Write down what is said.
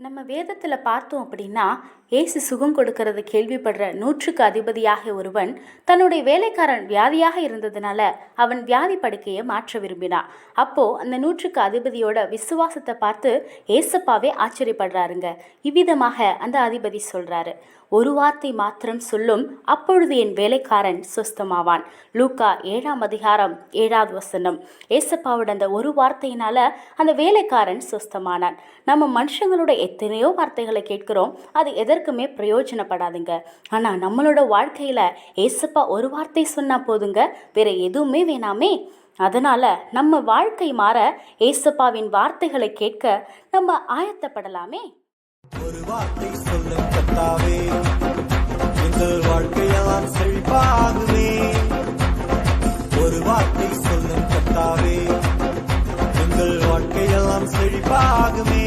நம்ம வேதத்தில் பார்த்தோம் அப்படின்னா ஏசு சுகம் கொடுக்கறது கேள்விப்படுற நூற்றுக்கு அதிபதியாக ஒருவன் தன்னுடைய வேலைக்காரன் வியாதியாக இருந்ததுனால அவன் வியாதி படுக்கையை மாற்ற விரும்பினான். அப்போ அந்த நூற்றுக்கு அதிபதியோட விசுவாசத்தை பார்த்து ஏசப்பாவே ஆச்சரியப்படுறாருங்க. இவ்விதமாக அந்த அதிபதி சொல்றாரு, ஒரு வார்த்தை மாத்திரம் சொல்லும், அப்பொழுது என் வேலைக்காரன் சுஸ்தமாவான். லூக்கா 7:7. ஏசப்பாவோட அந்த ஒரு வார்த்தையினால அந்த வேலைக்காரன் சுஸ்தமானான். நம்ம மனுஷங்களோட எத்தனையோ வார்த்தைகளை கேட்கிறோம், அது எதற்குமே பிரயோஜனப்படாதுங்க. ஆனால் நம்மளோட வாழ்க்கையில ஏசப்பா ஒரு வார்த்தை சொன்னா போதுங்க, வேற எதுவுமே வேணாமே. அதனால நம்ம வாழ்க்கை மாற ஏசப்பாவின் வார்த்தைகளை கேட்க நம்ம ஆயத்தப்படலாமே. ஒரு வார்த்தை சொல்லும் கர்த்தாவே, எங்கள் வாழ்க்கையெல்லாம் செழிப்பாகுமே. ஒரு வார்த்தை சொல்லும் கர்த்தாவே, எங்கள் வாழ்க்கையெல்லாம் செழிப்பாகுமே.